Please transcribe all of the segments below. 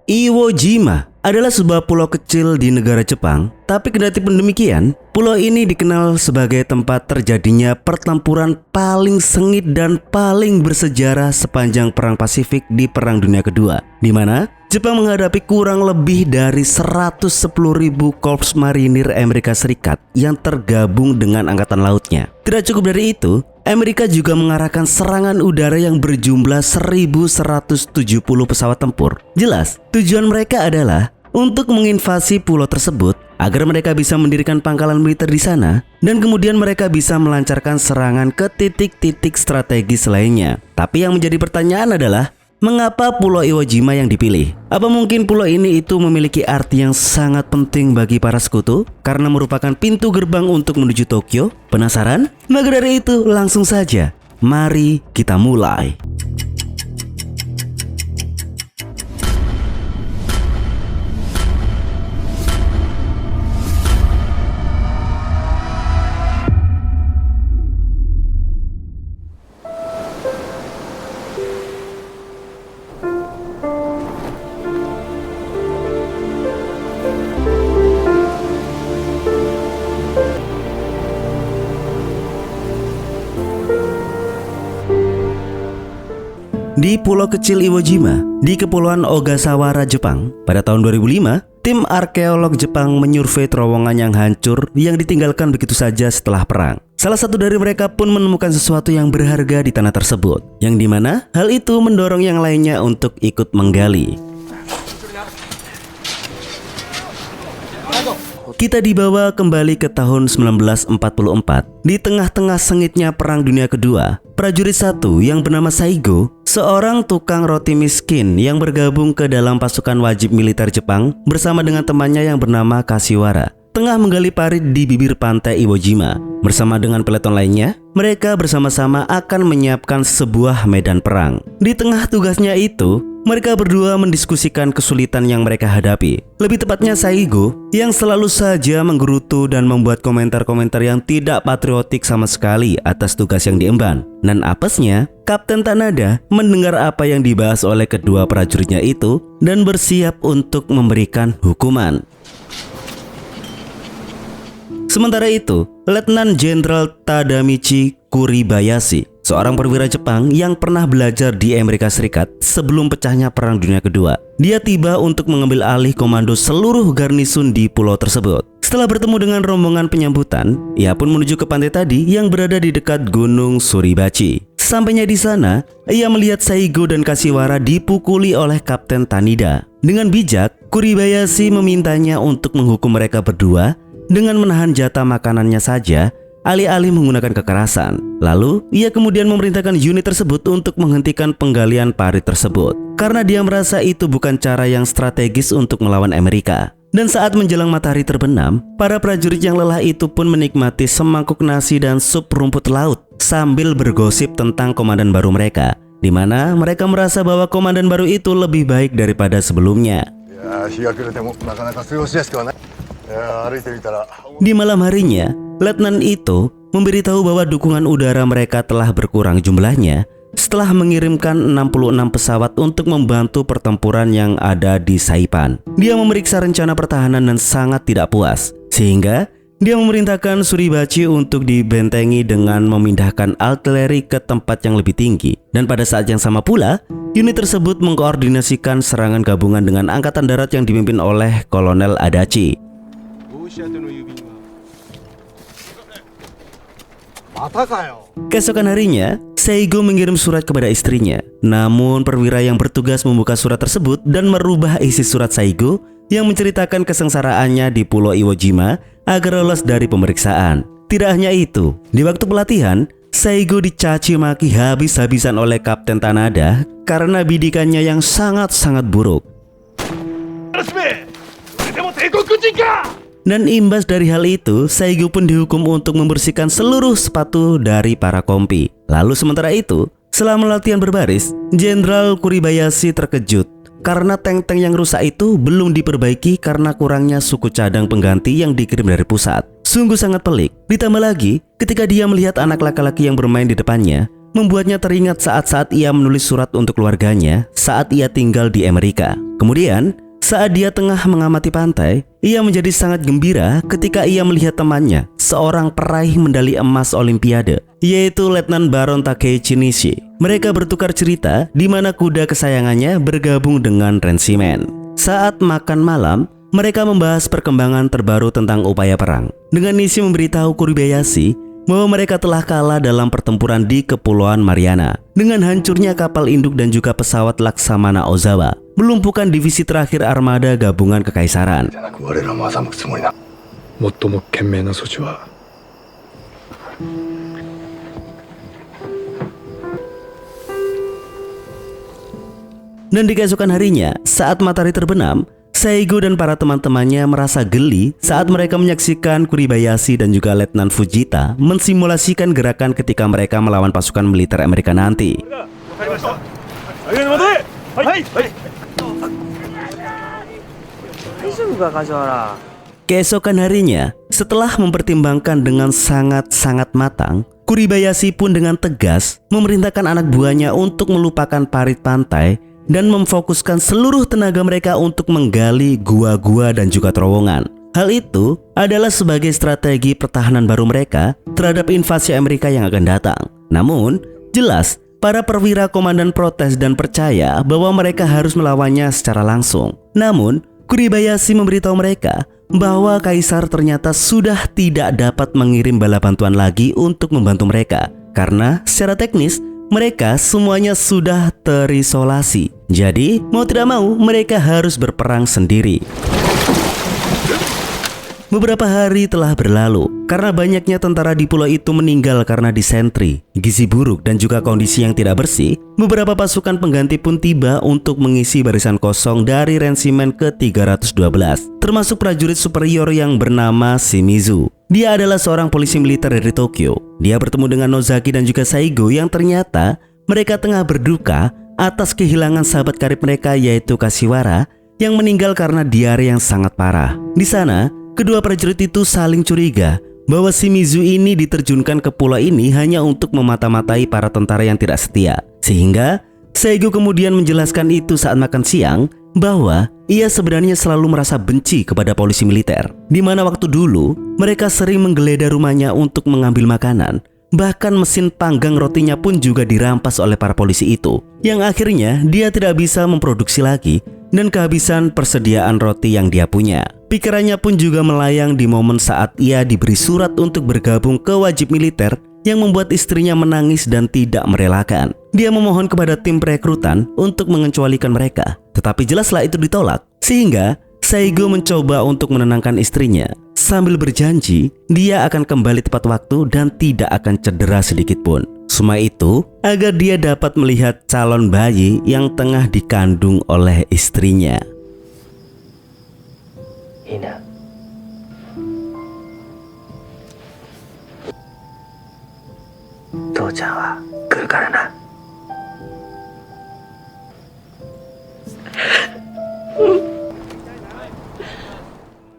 Iwo Jima adalah sebuah pulau kecil di negara Jepang, tapi kendati pun demikian, pulau ini dikenal sebagai tempat terjadinya pertempuran paling sengit dan paling bersejarah sepanjang Perang Pasifik di Perang Dunia Kedua, di mana Jepang menghadapi kurang lebih dari 110.000 Korps Marinir Amerika Serikat yang tergabung dengan angkatan lautnya. Tidak cukup dari itu, Amerika juga mengarahkan serangan udara yang berjumlah 1.170 pesawat tempur. Jelas, tujuan mereka adalah untuk menginvasi pulau tersebut agar mereka bisa mendirikan pangkalan militer di sana dan kemudian mereka bisa melancarkan serangan ke titik-titik strategis lainnya. Tapi yang menjadi pertanyaan adalah, mengapa Pulau Iwo Jima yang dipilih? Apa mungkin pulau ini itu memiliki arti yang sangat penting bagi para sekutu karena merupakan pintu gerbang untuk menuju Tokyo? Penasaran? Maka dari itu langsung saja, mari kita mulai. Di pulau kecil Iwo Jima, di Kepulauan Ogasawara, Jepang, pada tahun 2005, tim arkeolog Jepang menyurvei terowongan yang hancur yang ditinggalkan begitu saja setelah perang. Salah satu dari mereka pun menemukan sesuatu yang berharga di tanah tersebut, yang dimana hal itu mendorong yang lainnya untuk ikut menggali. Kita dibawa kembali ke tahun 1944. Di tengah-tengah sengitnya Perang Dunia Kedua, prajurit satu yang bernama Saigo, seorang tukang roti miskin yang bergabung ke dalam pasukan wajib militer Jepang bersama dengan temannya yang bernama Kashiwara, tengah menggali parit di bibir pantai Iwo Jima. Bersama dengan peleton lainnya, mereka bersama-sama akan menyiapkan sebuah medan perang. Di tengah tugasnya itu, mereka berdua mendiskusikan kesulitan yang mereka hadapi. Lebih tepatnya Saigo yang selalu saja menggerutu dan membuat komentar-komentar yang tidak patriotik sama sekali atas tugas yang diemban. Dan apesnya, Kapten Tanada mendengar apa yang dibahas oleh kedua prajuritnya itu dan bersiap untuk memberikan hukuman. Sementara itu, Letnan Jenderal Tadamichi Kuribayashi, seorang perwira Jepang yang pernah belajar di Amerika Serikat sebelum pecahnya Perang Dunia Kedua. Dia tiba untuk mengambil alih komando seluruh garnisun di pulau tersebut. Setelah bertemu dengan rombongan penyambutan, ia pun menuju ke pantai tadi yang berada di dekat Gunung Suribachi. Sampainya di sana, ia melihat Saigo dan Kashiwara dipukuli oleh Kapten Tanida. Dengan bijak, Kuribayashi memintanya untuk menghukum mereka berdua dengan menahan jatah makanannya saja, alih-alih menggunakan kekerasan. Lalu, ia kemudian memerintahkan unit tersebut untuk menghentikan penggalian parit tersebut, karena dia merasa itu bukan cara yang strategis untuk melawan Amerika. Dan saat menjelang matahari terbenam, para prajurit yang lelah itu pun menikmati semangkuk nasi dan sup rumput laut sambil bergosip tentang komandan baru mereka, di mana mereka merasa bahwa komandan baru itu lebih baik daripada sebelumnya. Di malam harinya, Letnan itu memberitahu bahwa dukungan udara mereka telah berkurang jumlahnya setelah mengirimkan 66 pesawat untuk membantu pertempuran yang ada di Saipan. Dia memeriksa rencana pertahanan dan sangat tidak puas, sehingga dia memerintahkan Suribachi untuk dibentengi dengan memindahkan artileri ke tempat yang lebih tinggi. Dan pada saat yang sama pula, unit tersebut mengkoordinasikan serangan gabungan dengan angkatan darat yang dipimpin oleh Kolonel Adachi. Keesokan harinya, Saigo mengirim surat kepada istrinya. Namun perwira yang bertugas membuka surat tersebut dan merubah isi surat Saigo yang menceritakan kesengsaraannya di Pulau Iwo Jima agar lolos dari pemeriksaan. Tidak hanya itu, di waktu pelatihan, Saigo dicaci maki habis-habisan oleh Kapten Tanada karena bidikannya yang sangat-sangat buruk. Dan imbas dari hal itu, Saigo pun dihukum untuk membersihkan seluruh sepatu dari para kompi. Lalu sementara itu, selama latihan berbaris, Jenderal Kuribayashi terkejut karena tank-tank yang rusak itu belum diperbaiki karena kurangnya suku cadang pengganti yang dikirim dari pusat. Sungguh sangat pelik. Ditambah lagi, ketika dia melihat anak laki-laki yang bermain di depannya, membuatnya teringat saat-saat ia menulis surat untuk keluarganya saat ia tinggal di Amerika. Kemudian, saat dia tengah mengamati pantai, ia menjadi sangat gembira ketika ia melihat temannya, seorang peraih medali emas Olimpiade, yaitu Letnan Baron Takeichi Nishi. Mereka bertukar cerita di mana kuda kesayangannya bergabung dengan rensimen. Saat makan malam, mereka membahas perkembangan terbaru tentang upaya perang. Dengan Nishi memberitahu Kuribayashi bahwa mereka telah kalah dalam pertempuran di Kepulauan Mariana dengan hancurnya kapal induk dan juga pesawat Laksamana Ozawa, melumpuhkan divisi terakhir armada gabungan kekaisaran. Dan di keesokan harinya, saat matahari terbenam, Saigo dan para teman-temannya merasa geli saat mereka menyaksikan Kuribayashi dan juga Letnan Fujita mensimulasikan gerakan ketika mereka melawan pasukan militer Amerika nanti. Keesokan harinya, setelah mempertimbangkan dengan sangat-sangat matang, Kuribayashi pun dengan tegas memerintahkan anak buahnya untuk melupakan parit pantai dan memfokuskan seluruh tenaga mereka untuk menggali gua-gua dan juga terowongan. Hal itu adalah sebagai strategi pertahanan baru mereka terhadap invasi Amerika yang akan datang. Namun, jelas para perwira komandan protes dan percaya bahwa mereka harus melawannya secara langsung. Namun, Kuribayashi memberitahu mereka bahwa kaisar ternyata sudah tidak dapat mengirim bala bantuan lagi untuk membantu mereka karena secara teknis mereka semuanya sudah terisolasi. Jadi, mau tidak mau, mereka harus berperang sendiri. Beberapa hari telah berlalu karena banyaknya tentara di pulau itu meninggal karena disentri, gizi buruk, dan juga kondisi yang tidak bersih. Beberapa pasukan pengganti pun tiba untuk mengisi barisan kosong dari rensimen ke-312, termasuk prajurit superior yang bernama Shimizu. Dia adalah seorang polisi militer dari Tokyo. Dia bertemu dengan Nozaki dan juga Saigo yang ternyata mereka tengah berduka atas kehilangan sahabat karib mereka, yaitu Kashiwara, yang meninggal karena diare yang sangat parah. Di sana, kedua prajurit itu saling curiga bahwa Shimizu ini diterjunkan ke pulau ini hanya untuk memata-matai para tentara yang tidak setia. Sehingga Saigo kemudian menjelaskan itu saat makan siang bahwa ia sebenarnya selalu merasa benci kepada polisi militer, di mana waktu dulu mereka sering menggeledah rumahnya untuk mengambil makanan. Bahkan mesin panggang rotinya pun juga dirampas oleh para polisi itu, yang akhirnya dia tidak bisa memproduksi lagi dan kehabisan persediaan roti yang dia punya. Pikirannya pun juga melayang di momen saat ia diberi surat untuk bergabung ke wajib militer yang membuat istrinya menangis dan tidak merelakan. Dia memohon kepada tim perekrutan untuk mengecualikan mereka, tetapi jelaslah itu ditolak. Sehingga Saigo mencoba untuk menenangkan istrinya sambil berjanji dia akan kembali tepat waktu dan tidak akan cedera sedikit pun. Semua itu agar dia dapat melihat calon bayi yang tengah dikandung oleh istrinya. Ina, Touchan wa kuru kara na.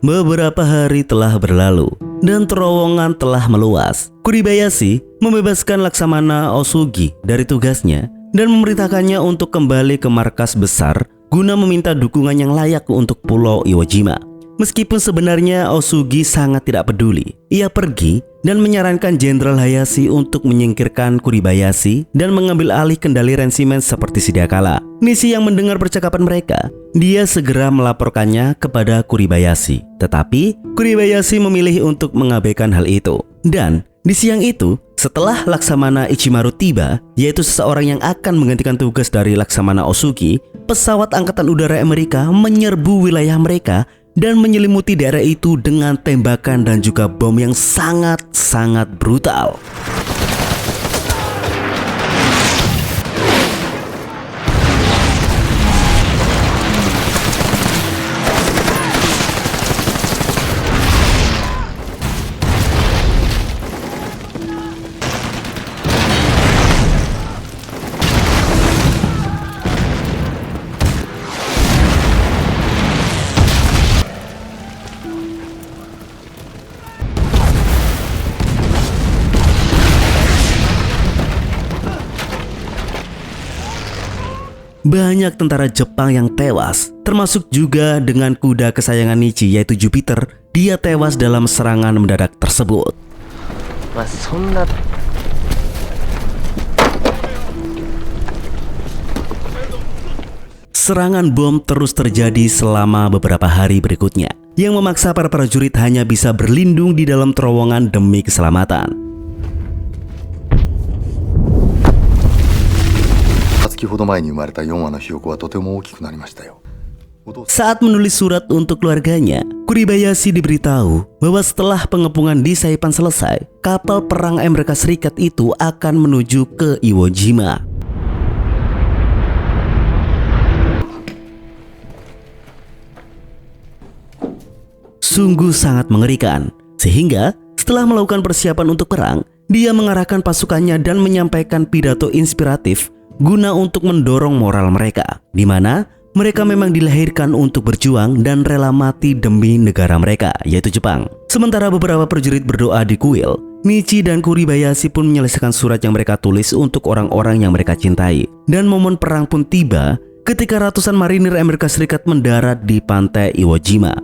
Beberapa hari telah berlalu dan terowongan telah meluas. Kuribayashi membebaskan Laksamana Osugi dari tugasnya dan memerintahkannya untuk kembali ke markas besar guna meminta dukungan yang layak untuk Pulau Iwo Jima. Meskipun sebenarnya Osugi sangat tidak peduli, ia pergi dan menyarankan Jenderal Hayashi untuk menyingkirkan Kuribayashi dan mengambil alih kendali rensimen seperti sedia kala. Nishi yang mendengar percakapan mereka, dia segera melaporkannya kepada Kuribayashi. Tetapi Kuribayashi memilih untuk mengabaikan hal itu. Dan di siang itu, setelah Laksamana Ichimaru tiba, yaitu seseorang yang akan menggantikan tugas dari Laksamana Osugi, pesawat angkatan udara Amerika menyerbu wilayah mereka dan menyelimuti daerah itu dengan tembakan dan juga bom yang sangat-sangat brutal. banyak tentara Jepang yang tewas, termasuk juga dengan kuda kesayangan Nichi yaitu Jupiter. Dia tewas dalam serangan mendadak tersebut. Serangan bom terus terjadi selama beberapa hari berikutnya, yang memaksa para prajurit hanya bisa berlindung di dalam terowongan demi keselamatan. Saat menulis surat untuk keluarganya, Kuribayashi diberitahu bahwa setelah pengepungan di Saipan selesai, kapal perang Amerika Serikat itu akan menuju ke Iwo Jima. Sungguh sangat mengerikan, sehingga setelah melakukan persiapan untuk perang, dia mengarahkan pasukannya dan menyampaikan pidato inspiratif guna untuk mendorong moral mereka, di mana mereka memang dilahirkan untuk berjuang dan rela mati demi negara mereka, yaitu Jepang. Sementara beberapa prajurit berdoa di kuil, Nichi dan Kuribayashi pun menyelesaikan surat yang mereka tulis untuk orang-orang yang mereka cintai. Dan momen perang pun tiba ketika ratusan marinir Amerika Serikat mendarat di pantai Iwo Jima.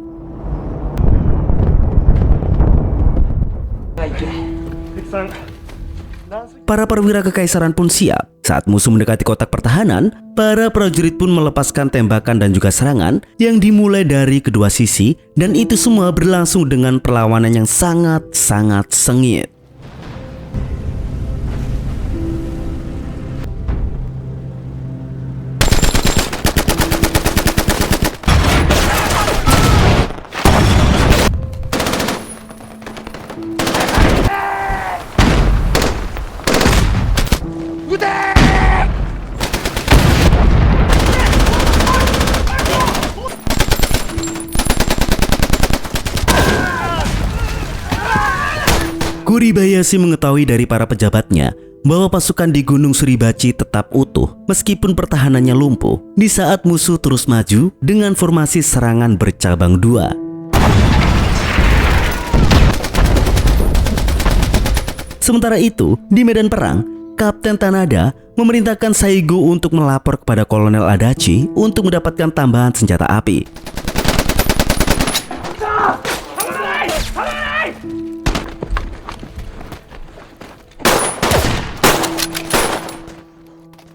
Para perwira kekaisaran pun siap. Saat musuh mendekati kotak pertahanan, para prajurit pun melepaskan tembakan dan juga serangan yang dimulai dari kedua sisi, dan itu semua berlangsung dengan perlawanan yang sangat-sangat sengit. Kuribayashi mengetahui dari para pejabatnya bahwa pasukan di Gunung Suribachi tetap utuh meskipun pertahanannya lumpuh di saat musuh terus maju dengan formasi serangan bercabang dua. Sementara itu, di medan perang, Kapten Tanada memerintahkan Saigo untuk melapor kepada Kolonel Adachi untuk mendapatkan tambahan senjata api.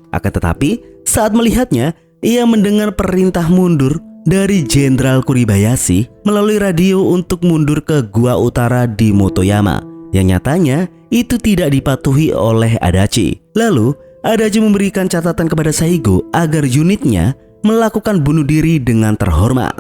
Akan tetapi, saat melihatnya, ia mendengar perintah mundur dari Jenderal Kuribayashi melalui radio untuk mundur ke Gua Utara di Motoyama, yang nyatanya itu tidak dipatuhi oleh Adachi. Lalu, Adachi memberikan catatan kepada Saigo agar unitnya melakukan bunuh diri dengan terhormat.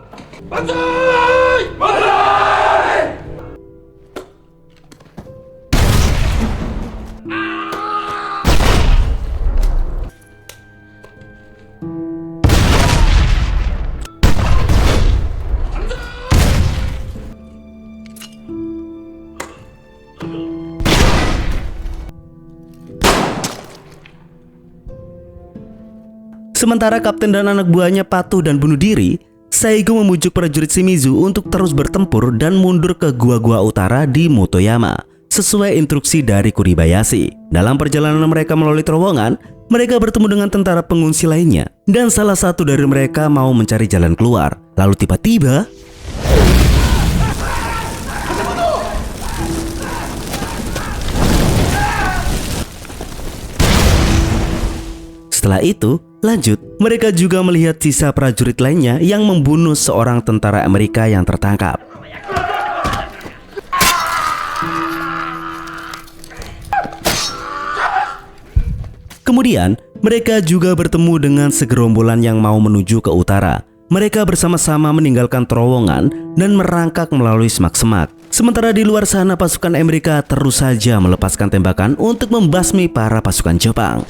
Sementara kapten dan anak buahnya patuh dan bunuh diri, Saigo memujuk prajurit Shimizu untuk terus bertempur dan mundur ke Gua Utara di Motoyama, sesuai instruksi dari Kuribayashi. Dalam perjalanan mereka melalui terowongan, mereka bertemu dengan tentara pengungsi lainnya, dan salah satu dari mereka mau mencari jalan keluar. Lalu tiba-tiba, setelah itu, lanjut, mereka juga melihat sisa prajurit lainnya yang membunuh seorang tentara Amerika yang tertangkap. Kemudian, mereka juga bertemu dengan segerombolan yang mau menuju ke utara. Mereka bersama-sama meninggalkan terowongan dan merangkak melalui semak-semak. Sementara di luar sana, pasukan Amerika terus saja melepaskan tembakan untuk membasmi para pasukan Jepang.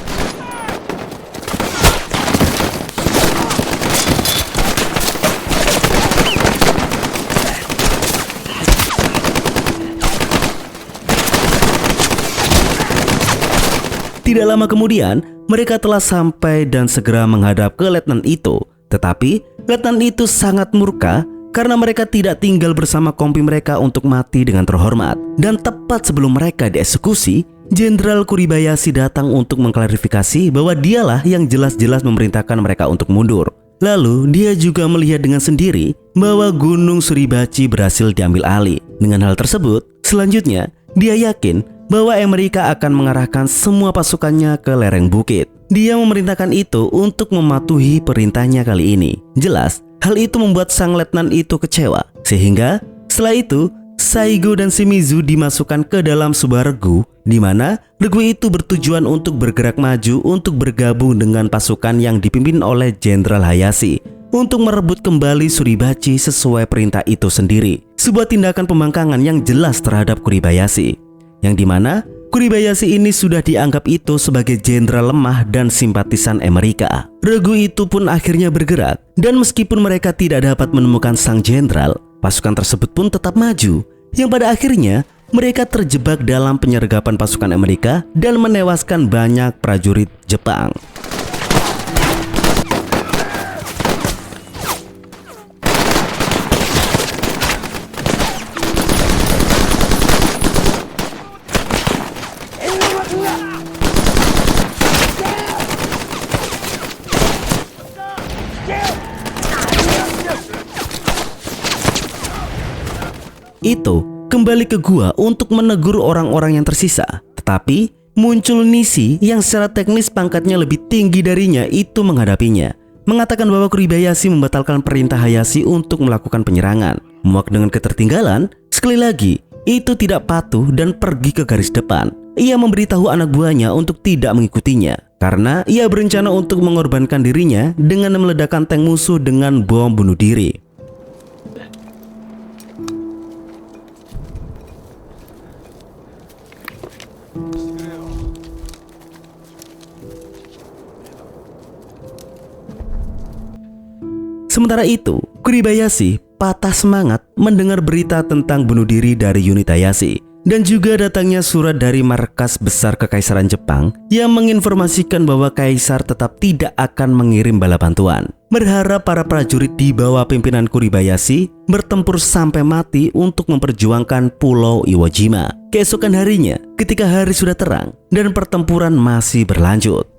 Tidak lama kemudian, mereka telah sampai dan segera menghadap ke Letnan Ito. Tetapi, Letnan Ito sangat murka karena mereka tidak tinggal bersama kompi mereka untuk mati dengan terhormat. Dan tepat sebelum mereka dieksekusi, Jenderal Kuribayashi datang untuk mengklarifikasi bahwa dialah yang jelas-jelas memerintahkan mereka untuk mundur. Lalu dia juga melihat dengan sendiri bahwa Gunung Suribachi berhasil diambil alih. Dengan hal tersebut, selanjutnya dia yakin bahwa Amerika akan mengarahkan semua pasukannya ke lereng bukit. Dia memerintahkan itu untuk mematuhi perintahnya kali ini. Jelas, hal itu membuat sang letnan itu kecewa. Sehingga setelah itu, Saigo dan Shimizu dimasukkan ke dalam sebuah regu, di mana regu itu bertujuan untuk bergerak maju untuk bergabung dengan pasukan yang dipimpin oleh Jenderal Hayashi untuk merebut kembali Suribachi sesuai perintah itu sendiri. Sebuah tindakan pembangkangan yang jelas terhadap Kuribayashi, yang dimana Kuribayashi ini sudah dianggap itu sebagai jenderal lemah dan simpatisan Amerika. Regu itu pun akhirnya bergerak, dan meskipun mereka tidak dapat menemukan sang jenderal, pasukan tersebut pun tetap maju, yang pada akhirnya mereka terjebak dalam penyergapan pasukan Amerika dan menewaskan banyak prajurit Jepang. Itu kembali ke gua untuk menegur orang-orang yang tersisa. Tetapi muncul Nishi yang secara teknis pangkatnya lebih tinggi darinya itu menghadapinya, mengatakan bahwa Kuribayashi membatalkan perintah Hayashi untuk melakukan penyerangan. Muak dengan ketertinggalan, sekali lagi itu tidak patuh dan pergi ke garis depan. Ia memberitahu anak buahnya untuk tidak mengikutinya karena ia berencana untuk mengorbankan dirinya dengan meledakkan tank musuh dengan bom bunuh diri. Sementara itu, Kuribayashi patah semangat mendengar berita tentang bunuh diri dari unit Hayashi, dan juga datangnya surat dari markas besar Kekaisaran Jepang yang menginformasikan bahwa Kaisar tetap tidak akan mengirim bala bantuan. Berharap para prajurit di bawah pimpinan Kuribayashi bertempur sampai mati untuk memperjuangkan Pulau Iwo Jima. Keesokan harinya, ketika hari sudah terang dan pertempuran masih berlanjut,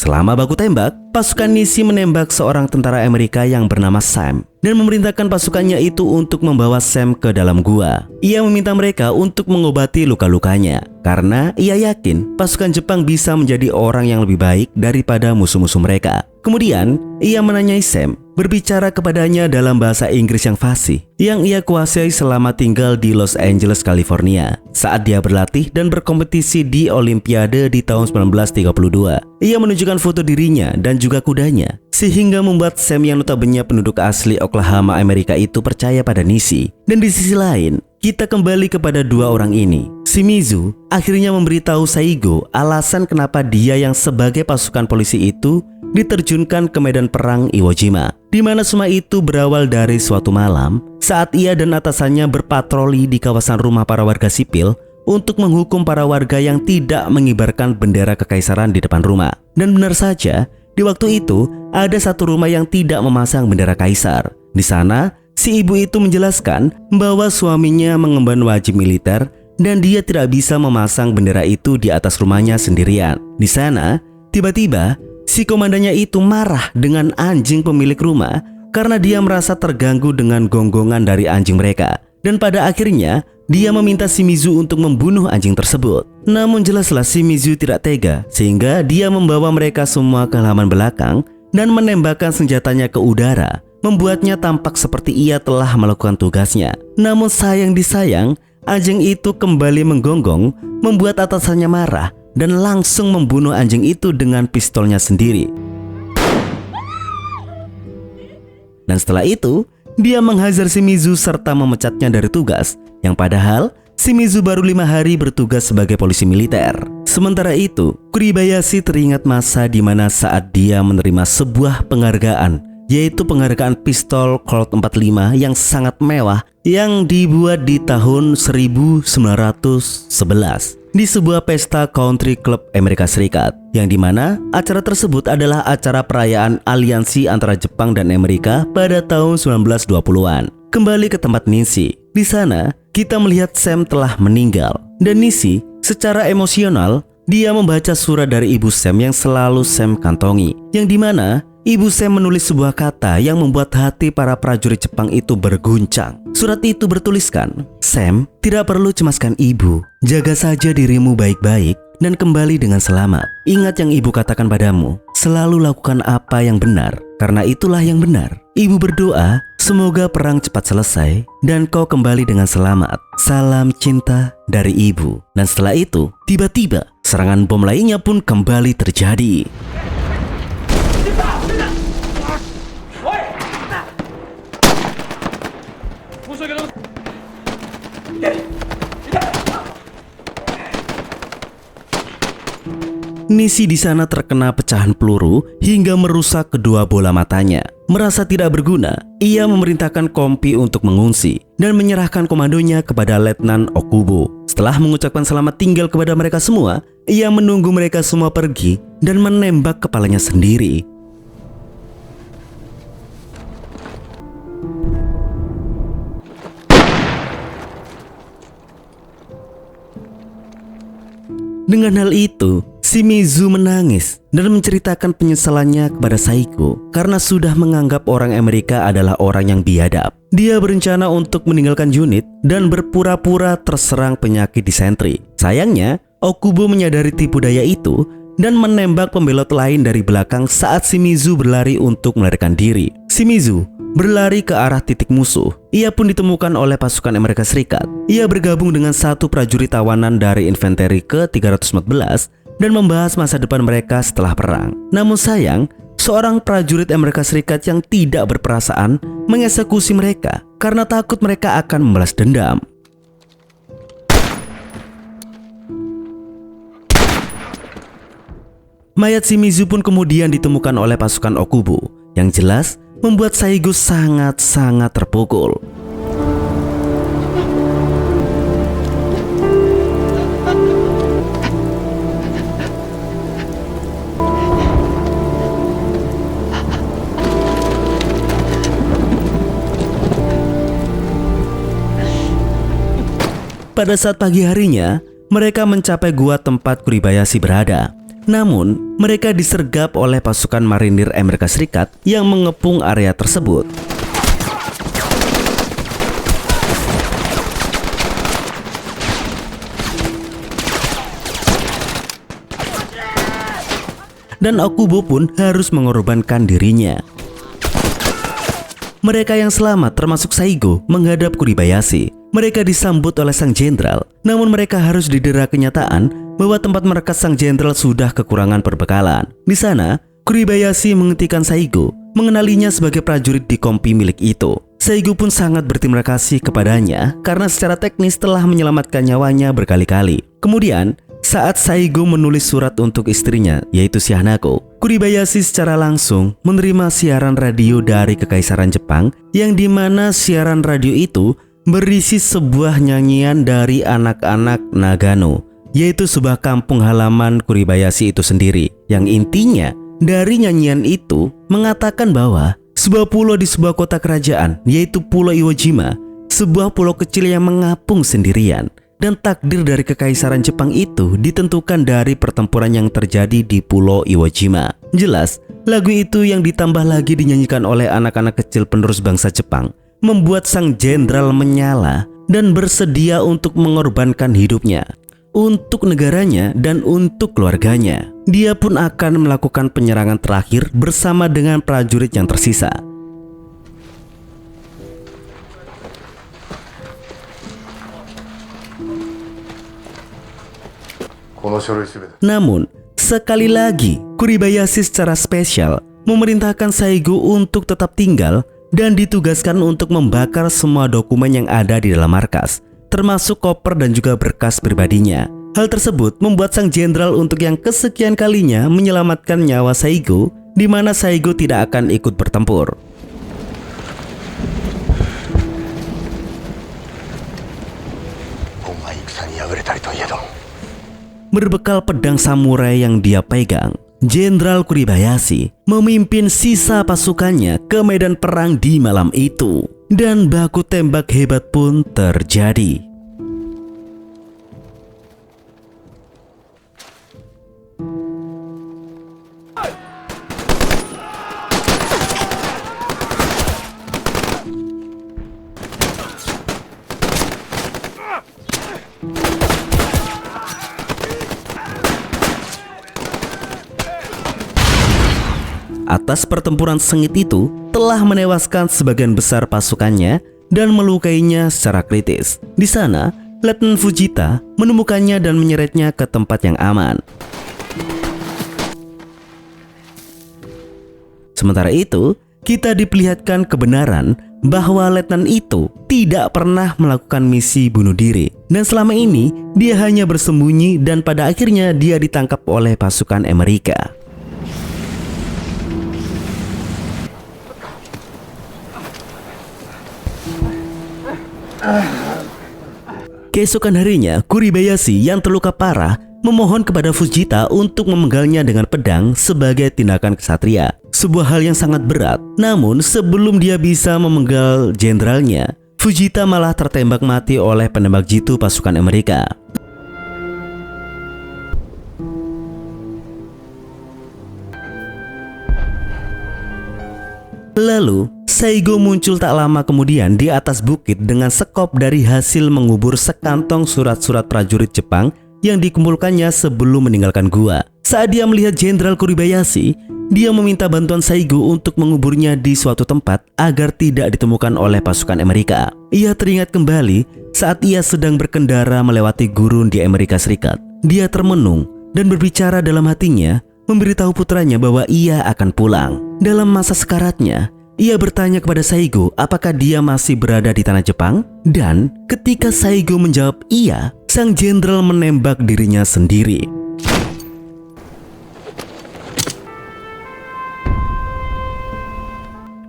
selama baku tembak, pasukan Nishi menembak seorang tentara Amerika yang bernama Sam dan memerintahkan pasukannya itu untuk membawa Sam ke dalam gua. Ia meminta mereka untuk mengobati luka-lukanya karena ia yakin pasukan Jepang bisa menjadi orang yang lebih baik daripada musuh-musuh mereka. Kemudian, ia menanyai Sam, berbicara kepadanya dalam bahasa Inggris yang fasih yang ia kuasai selama tinggal di Los Angeles, California saat dia berlatih dan berkompetisi di Olimpiade di tahun 1932. Ia menunjukkan foto dirinya dan juga kudanya, sehingga membuat Sam yang notabene penduduk asli Oklahoma, Amerika itu percaya pada Nishi. Dan di sisi lain, kita kembali kepada dua orang ini. Shimizu akhirnya memberitahu Saigo alasan kenapa dia yang sebagai pasukan polisi itu diterjunkan ke medan perang Iwo Jima, di mana semua itu berawal dari suatu malam saat ia dan atasannya berpatroli di kawasan rumah para warga sipil untuk menghukum para warga yang tidak mengibarkan bendera kekaisaran di depan rumah. Dan benar saja, di waktu itu ada satu rumah yang tidak memasang bendera kaisar. Di sana, si ibu itu menjelaskan bahwa suaminya mengemban wajib militer dan dia tidak bisa memasang bendera itu di atas rumahnya sendirian. Di sana, tiba-tiba si komandannya itu marah dengan anjing pemilik rumah karena dia merasa terganggu dengan gonggongan dari anjing mereka. Dan pada akhirnya, dia meminta Shimizu untuk membunuh anjing tersebut. Namun jelaslah Shimizu tidak tega, sehingga dia membawa mereka semua ke halaman belakang dan menembakkan senjatanya ke udara, membuatnya tampak seperti ia telah melakukan tugasnya. Namun sayang disayang, anjing itu kembali menggonggong, membuat atasannya marah dan langsung membunuh anjing itu dengan pistolnya sendiri. Dan setelah itu, dia menghajar Shimizu serta memecatnya dari tugas, yang padahal Shimizu baru 5 hari bertugas sebagai polisi militer. Sementara itu, Kuribayashi teringat masa di mana saat dia menerima sebuah penghargaan yaitu penghargaan pistol Colt 45 yang sangat mewah yang dibuat di tahun 1911 di sebuah pesta country club Amerika Serikat, yang dimana acara tersebut adalah acara perayaan aliansi antara Jepang dan Amerika pada tahun 1920-an. Kembali ke tempat Nisi. Di sana, kita melihat Sam telah meninggal. Dan Nisi, secara emosional, dia membaca surat dari ibu Sam yang selalu Sam kantongi. Yang dimana, ibu Sam menulis sebuah kata yang membuat hati para prajurit Jepang itu berguncang. Surat itu bertuliskan, "Sam, tidak perlu cemaskan ibu. Jaga saja dirimu baik-baik dan kembali dengan selamat. Ingat yang ibu katakan padamu, selalu lakukan apa yang benar, karena itulah yang benar. Ibu berdoa, semoga perang cepat selesai dan kau kembali dengan selamat. Salam cinta dari ibu." Dan setelah itu, tiba-tiba serangan bom lainnya pun kembali terjadi. Nisi di sana terkena pecahan peluru hingga merusak kedua bola matanya. Merasa tidak berguna, ia memerintahkan Kompi untuk mengungsi dan menyerahkan komandonya kepada Letnan Okubo. Setelah mengucapkan selamat tinggal kepada mereka semua, ia menunggu mereka semua pergi dan menembak kepalanya sendiri. Dengan hal itu, Shimizu menangis dan menceritakan penyesalannya kepada Saiko karena sudah menganggap orang Amerika adalah orang yang biadab. Dia berencana untuk meninggalkan unit dan berpura-pura terserang penyakit disentri. Sayangnya, Okubo menyadari tipu daya itu dan menembak pembelot lain dari belakang saat Shimizu berlari untuk melarikan diri. Shimizu berlari ke arah titik musuh. Ia pun ditemukan oleh pasukan Amerika Serikat. Ia bergabung dengan satu prajurit tawanan dari infanteri ke-314 dan membahas masa depan mereka setelah perang. Namun sayang, seorang prajurit Amerika Serikat yang tidak berperasaan mengeksekusi mereka karena takut mereka akan membalas dendam. Mayat Shimizu pun kemudian ditemukan oleh pasukan Okubo. Yang jelas, membuat Saigo sangat-sangat terpukul. Pada saat pagi harinya, mereka mencapai gua tempat Kuribayashi berada. Namun, mereka disergap oleh pasukan marinir Amerika Serikat yang mengepung area tersebut. Dan Okubo pun harus mengorbankan dirinya. Mereka yang selamat termasuk Saigo menghadap Kuribayashi. Mereka disambut oleh sang jenderal, namun mereka harus didera kenyataan bahwa tempat markas sang jenderal sudah kekurangan perbekalan. Di sana, Kuribayashi menghentikan Saigo, mengenalinya sebagai prajurit di kompi milik itu. Saigo pun sangat berterima kasih kepadanya karena secara teknis telah menyelamatkan nyawanya berkali-kali. Kemudian, saat Saigo menulis surat untuk istrinya, yaitu si Hanako, Kuribayashi secara langsung menerima siaran radio dari Kekaisaran Jepang, yang dimana siaran radio itu berisi sebuah nyanyian dari anak-anak Nagano, yaitu sebuah kampung halaman Kuribayashi itu sendiri, yang intinya dari nyanyian itu mengatakan bahwa sebuah pulau di sebuah kota kerajaan, yaitu Pulau Iwo Jima, sebuah pulau kecil yang mengapung sendirian, dan takdir dari Kekaisaran Jepang itu ditentukan dari pertempuran yang terjadi di Pulau Iwo Jima. Jelas, lagu itu yang ditambah lagi dinyanyikan oleh anak-anak kecil penerus bangsa Jepang membuat sang jenderal menyala dan bersedia untuk mengorbankan hidupnya untuk negaranya dan untuk keluarganya. Dia pun akan melakukan penyerangan terakhir bersama dengan prajurit yang tersisa. Namun, sekali lagi, Kuribayashi secara spesial memerintahkan Saigo untuk tetap tinggal dan ditugaskan untuk membakar semua dokumen yang ada di dalam markas, termasuk koper dan juga berkas pribadinya. Hal tersebut membuat sang jenderal untuk yang kesekian kalinya menyelamatkan nyawa Saigo di mana Saigo tidak akan ikut bertempur. Berbekal pedang samurai yang dia pegang, Jenderal Kuribayashi memimpin sisa pasukannya ke medan perang di malam itu. Dan baku tembak hebat pun terjadi. Atas pertempuran sengit itu telah menewaskan sebagian besar pasukannya dan melukainya secara kritis. Di sana, Letnan Fujita menemukannya dan menyeretnya ke tempat yang aman. Sementara itu, kita diperlihatkan kebenaran bahwa letnan itu tidak pernah melakukan misi bunuh diri. Dan selama ini, dia hanya bersembunyi dan pada akhirnya dia ditangkap oleh pasukan Amerika. Keesokan harinya, Kuribayashi yang terluka parah memohon kepada Fujita untuk memenggalnya dengan pedang sebagai tindakan kesatria. Sebuah hal yang sangat berat. Namun sebelum dia bisa memenggal jenderalnya, Fujita malah tertembak mati oleh penembak jitu pasukan Amerika. Lalu, Saigo muncul tak lama kemudian di atas bukit dengan sekop dari hasil mengubur sekantong surat-surat prajurit Jepang yang dikumpulkannya sebelum meninggalkan gua. Saat dia melihat Jenderal Kuribayashi, dia meminta bantuan Saigo untuk menguburnya di suatu tempat agar tidak ditemukan oleh pasukan Amerika. Ia teringat kembali saat ia sedang berkendara melewati gurun di Amerika Serikat. Dia termenung dan berbicara dalam hatinya, memberitahu putranya bahwa ia akan pulang. Dalam masa sekaratnya, ia bertanya kepada Saigo apakah dia masih berada di tanah Jepang. Dan ketika Saigo menjawab iya, sang jenderal menembak dirinya sendiri.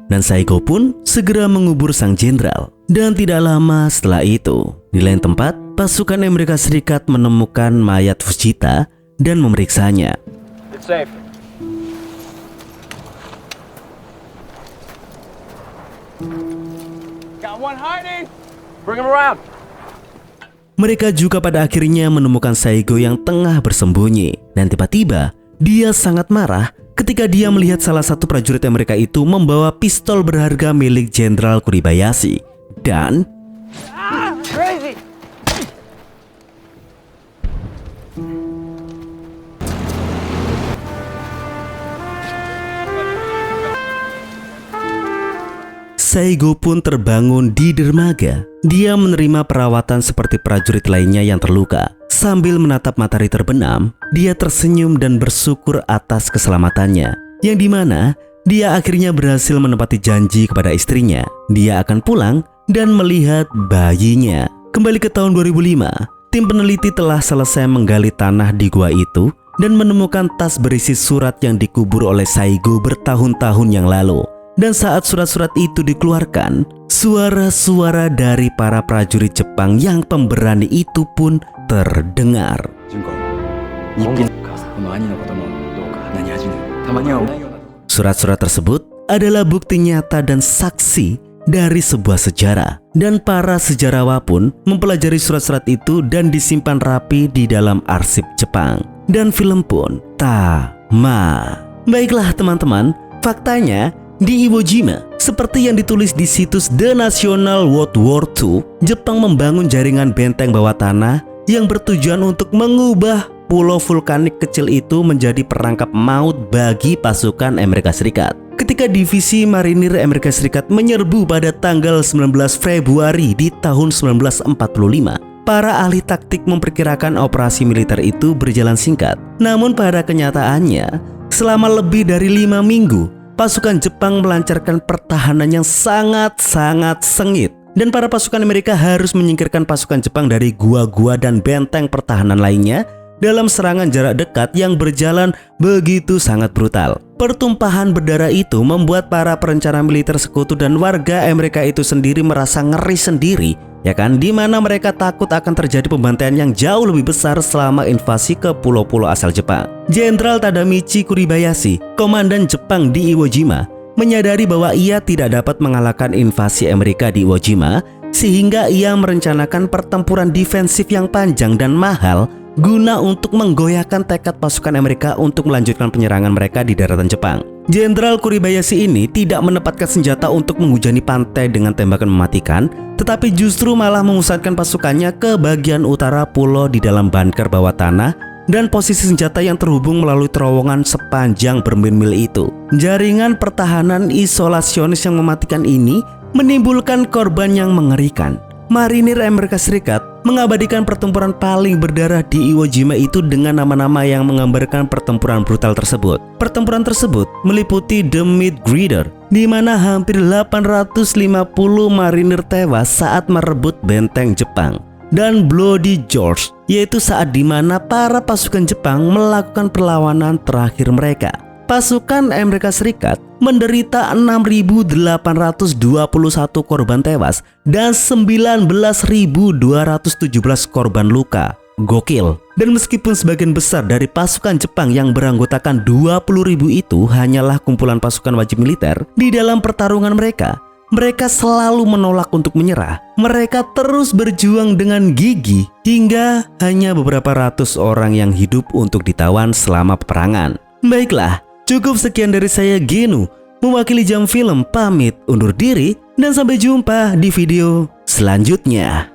Dan Saigo pun segera mengubur sang jenderal. Dan tidak lama setelah itu, di lain tempat, pasukan Amerika Serikat menemukan mayat Fujita dan memeriksanya. It's safe. Got one hiding. Bring him around. Mereka juga pada akhirnya menemukan Saigo yang tengah bersembunyi. Dan tiba-tiba, dia sangat marah ketika dia melihat salah satu prajurit Amerika itu membawa pistol berharga milik Jenderal Kuribayashi. Dan Crazy. Saigo pun terbangun di dermaga. Dia menerima perawatan seperti prajurit lainnya yang terluka. Sambil menatap matahari terbenam, dia tersenyum dan bersyukur atas keselamatannya. Yang dimana dia akhirnya berhasil menepati janji kepada istrinya. Dia akan pulang dan melihat bayinya. Kembali ke tahun 2005, tim peneliti telah selesai menggali tanah di gua itu dan menemukan tas berisi surat yang dikubur oleh Saigo bertahun-tahun yang lalu. Dan saat surat-surat itu dikeluarkan, suara-suara dari para prajurit Jepang yang pemberani itu pun terdengar. Surat-surat tersebut adalah bukti nyata dan saksi dari sebuah sejarah. Dan para sejarawan pun mempelajari surat-surat itu dan disimpan rapi di dalam arsip Jepang. Dan film pun tamat. Baiklah teman-teman, faktanya di Iwo Jima, seperti yang ditulis di situs The National World War II, Jepang membangun jaringan benteng bawah tanah yang bertujuan untuk mengubah pulau vulkanik kecil itu menjadi perangkap maut bagi pasukan Amerika Serikat. Ketika divisi marinir Amerika Serikat menyerbu pada tanggal 19 Februari di tahun 1945, para ahli taktik memperkirakan operasi militer itu berjalan singkat. Namun pada kenyataannya, selama lebih dari 5 minggu, pasukan Jepang melancarkan pertahanan yang sangat-sangat sengit. Dan para pasukan Amerika harus menyingkirkan pasukan Jepang dari gua-gua dan benteng pertahanan lainnya dalam serangan jarak dekat yang berjalan begitu sangat brutal. Pertumpahan berdarah itu membuat para perencana militer sekutu dan warga Amerika itu sendiri merasa ngeri sendiri, ya kan, di mana mereka takut akan terjadi pembantaian yang jauh lebih besar selama invasi ke pulau-pulau asal Jepang. Jenderal Tadamichi Kuribayashi, komandan Jepang di Iwo Jima, menyadari bahwa ia tidak dapat mengalahkan invasi Amerika di Iwo Jima, sehingga ia merencanakan pertempuran defensif yang panjang dan mahal guna untuk menggoyahkan tekad pasukan Amerika untuk melanjutkan penyerangan mereka di daratan Jepang. Jenderal Kuribayashi ini tidak menempatkan senjata untuk menghujani pantai dengan tembakan mematikan, tetapi justru malah memusatkan pasukannya ke bagian utara pulau di dalam bunker bawah tanah dan posisi senjata yang terhubung melalui terowongan sepanjang bermil-mil itu. Jaringan pertahanan isolasionis yang mematikan ini menimbulkan korban yang mengerikan. Marinir Amerika Serikat mengabadikan pertempuran paling berdarah di Iwo Jima itu dengan nama-nama yang menggambarkan pertempuran brutal tersebut. Pertempuran tersebut meliputi The Midgrider, di mana hampir 850 marinir tewas saat merebut benteng Jepang, dan Bloody George, yaitu saat di mana para pasukan Jepang melakukan perlawanan terakhir mereka. Pasukan Amerika Serikat menderita 6.821 korban tewas dan 19.217 korban luka. Gokil. Dan meskipun sebagian besar dari pasukan Jepang yang beranggotakan 20.000 itu hanyalah kumpulan pasukan wajib militer, di dalam pertarungan mereka selalu menolak untuk menyerah. Mereka terus berjuang dengan gigih hingga hanya beberapa ratus orang yang hidup untuk ditawan selama peperangan. Baiklah, cukup sekian dari saya, Genu, mewakili Jam Film, pamit undur diri dan sampai jumpa di video selanjutnya.